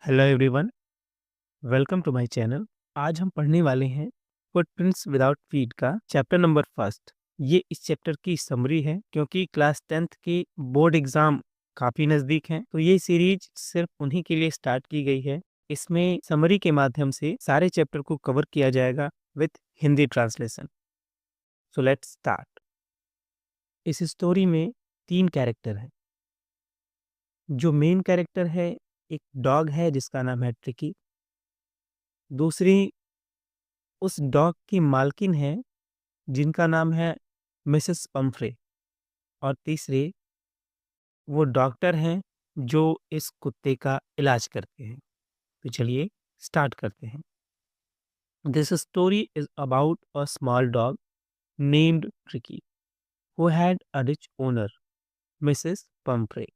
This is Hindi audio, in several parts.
Hello everyone, welcome to my channel. आज हम पढ़ने वाले हैं फुटप्रिंट्स विदाउट फीट का चैप्टर नंबर फर्स्ट। ये इस चैप्टर की समरी है क्योंकि क्लास 10th के बोर्ड एग्जाम काफ़ी नज़दीक हैं, तो ये सीरीज सिर्फ उन्हीं के लिए स्टार्ट की गई है। इसमें समरी के माध्यम से सारे चैप्टर को कवर किया जाएगा with Hindi translation. So let's start. इस स्टोरी में 3 कैरेक्टर हैं। जो मेन कैरेक्टर है, एक डॉग है जिसका नाम है ट्रिकी। दूसरी उस डॉग की मालकिन है जिनका नाम है मिसेस पंफ्रे। और तीसरे वो डॉक्टर हैं जो इस कुत्ते का इलाज करते हैं। तो चलिए स्टार्ट करते हैं। This story is about a small dog named tricky who had a rich owner Mrs Pomfrey.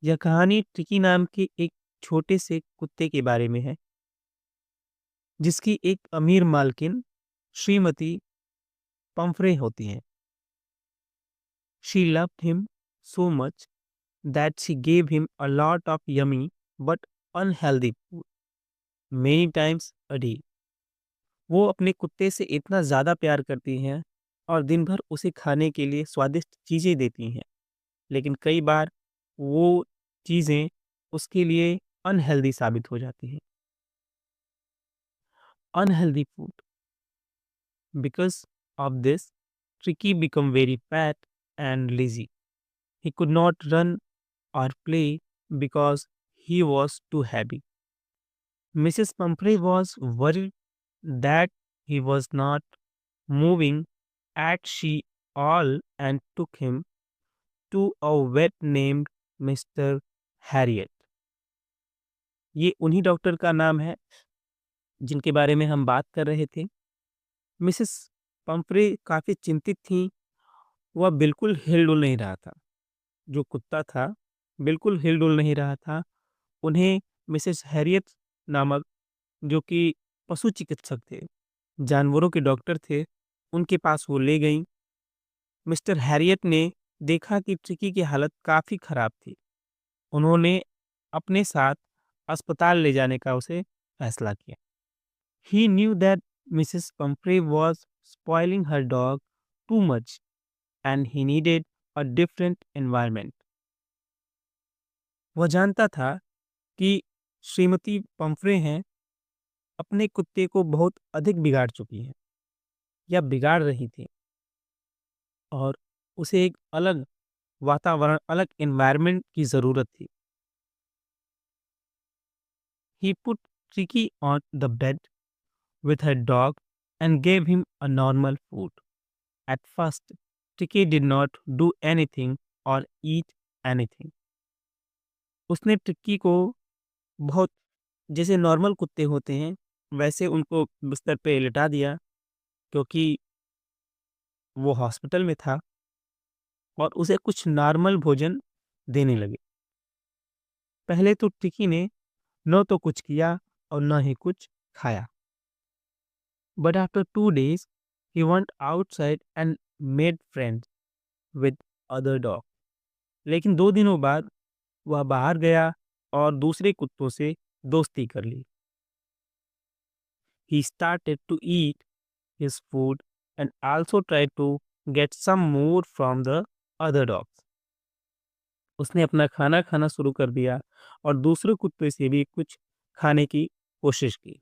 यह कहानी ट्रिकी नाम के एक छोटे से कुत्ते के बारे में है जिसकी एक अमीर मालकिन श्रीमती पंफ्रे होती हैं। She loved him so much that she gave him a lot of yummy but unhealthy food many times a day. वो अपने कुत्ते से इतना ज़्यादा प्यार करती हैं और दिन भर उसे खाने के लिए स्वादिष्ट चीज़ें देती हैं, लेकिन कई बार वो चीज़ें उसके लिए अनहेल्दी साबित हो जाती हैं। Unhealthy food. Because of this, Tricky became very fat and lazy. He could not run or play because he was too heavy. Mrs. Pumphrey was worried that he was not moving at she all and took him to a vet named Mr. Harriet. ये उन्हीं डॉक्टर का नाम है जिनके बारे में हम बात कर रहे थे। मिसेस पंफ्रे काफ़ी चिंतित थीं। वह बिल्कुल हिल-डुल नहीं रहा था। जो कुत्ता था, बिल्कुल हिल-डुल नहीं रहा था। उन्हें मिसेस हैरियट नामक, जो कि पशु चिकित्सक थे, जानवरों के डॉक्टर थे, उनके पास वो ले गईं। मिस्टर हैरियट ने देखा कि ट्रिकी की हालत काफ़ी ख़राब थी। उन्होंने अपने साथ अस्पताल ले जाने का उसे फ़ैसला किया। He knew that Mrs Pumphrey was spoiling her dog too much and he needed a different environment. वह जानता था कि श्रीमती पंफ्रे हैं अपने कुत्ते को बहुत अधिक बिगाड़ चुकी हैं या बिगाड़ रही थी, और उसे एक अलग वातावरण, अलग एनवायरनमेंट की ज़रूरत थी। He put Tricki on the bed with her dog and gave him a normal food. At first, Tricky did not do anything or eat anything. उसने ट्रिक्की को बहुत, जैसे नॉर्मल कुत्ते होते हैं वैसे उनको बिस्तर पे लिटा दिया, क्योंकि वो हॉस्पिटल में था, और उसे कुछ नॉर्मल भोजन देने लगे। पहले तो ट्रिकी ने न तो कुछ किया और न ही कुछ खाया। But after 2 days he went outside and made friends with other dog. लेकिन 2 दिनों बाद वह बाहर गया और दूसरे कुत्तों से दोस्ती कर ली। He started to eat his food and also tried to get some more from the other dogs. उसने अपना खाना खाना शुरू कर दिया और दूसरे कुत्ते से भी कुछ खाने की कोशिश की।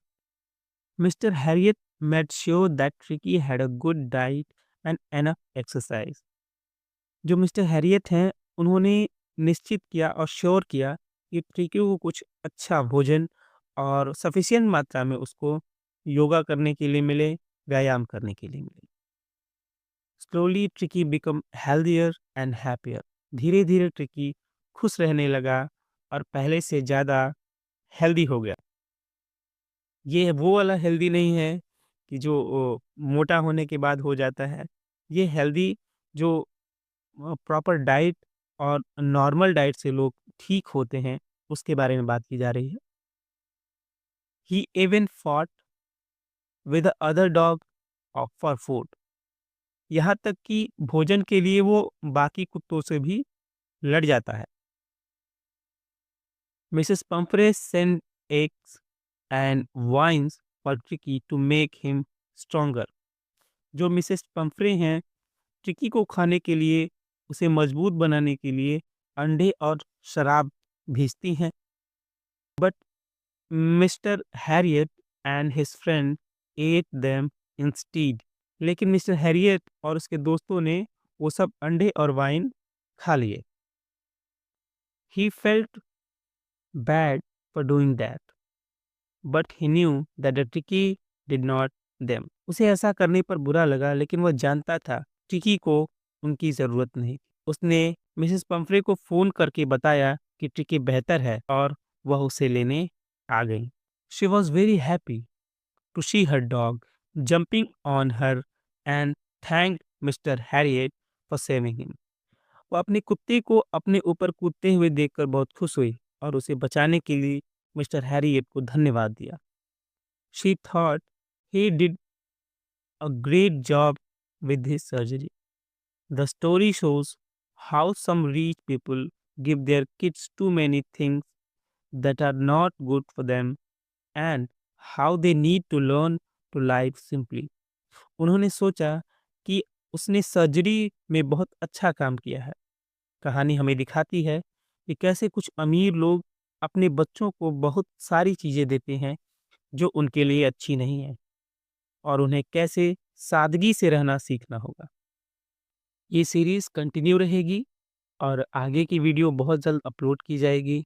Mister Harriet made sure that Tricky had a good diet and enough exercise. जो मिस्टर हैरियट हैं, उन्होंने निश्चित किया और श्योर किया कि ट्रिकी को कुछ अच्छा भोजन और सफिशिएंट मात्रा में उसको योगा करने के लिए मिले, व्यायाम करने के लिए मिले। Slowly tricky become healthier and happier. धीरे धीरे ट्रिकी खुश रहने लगा और पहले से ज़्यादा हेल्दी हो गया। ये वो वाला हेल्दी नहीं है कि जो मोटा होने के बाद हो जाता है। ये हेल्दी जो प्रॉपर डाइट और नॉर्मल डाइट से लोग ठीक होते हैं, उसके बारे में बात की जा रही है। He even fought with other dog for food. यहाँ तक कि भोजन के लिए वो बाकी कुत्तों से भी लड़ जाता है। Mrs. Pumphrey sent eggs and wines for Tricky to make him stronger. जो मिसेस पंफ्रे हैं, ट्रिकी को खाने के लिए, उसे मजबूत बनाने के लिए अंडे और शराब भेजती हैं। But mister Harriet and his friend at them instead. लेकिन मिस्टर हैरियट और उसके दोस्तों ने वो सब अंडे और वाइन खा लिए। He felt bad for doing that, but he knew that the tricky did not them. उसे ऐसा करने पर बुरा लगा, लेकिन वह जानता था ट्रिकी को उनकी ज़रूरत नहीं। उसने मिसेस पंफ्रे को फ़ोन करके बताया कि ट्रिकी बेहतर है और वह उसे लेने आ गई। She was very happy to see her dog jumping on her and thank mister Harriet for saving him. वो अपने कुत्ते को अपने ऊपर कूदते हुए देखकर बहुत खुश हुई और उसे बचाने के लिए मिस्टर हैरियट को धन्यवाद दिया। She thought he did a great job with his surgery. The story shows how some rich people give their kids too many things that are not good for them and how they need to learn to live simply. उन्होंने सोचा कि उसने सर्जरी में बहुत अच्छा काम किया है। कहानी हमें दिखाती है कि कैसे कुछ अमीर लोग अपने बच्चों को बहुत सारी चीज़ें देते हैं जो उनके लिए अच्छी नहीं है, और उन्हें कैसे सादगी से रहना सीखना होगा। ये सीरीज़ कंटिन्यू रहेगी और आगे की वीडियो बहुत जल्द अपलोड की जाएगी,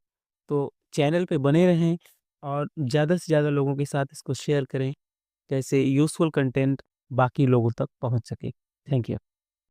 तो चैनल पे बने रहें और ज़्यादा से ज़्यादा लोगों के साथ इसको शेयर करें, जैसे यूज़फुल कंटेंट बाकी लोगों तक पहुंच सके। Thank you.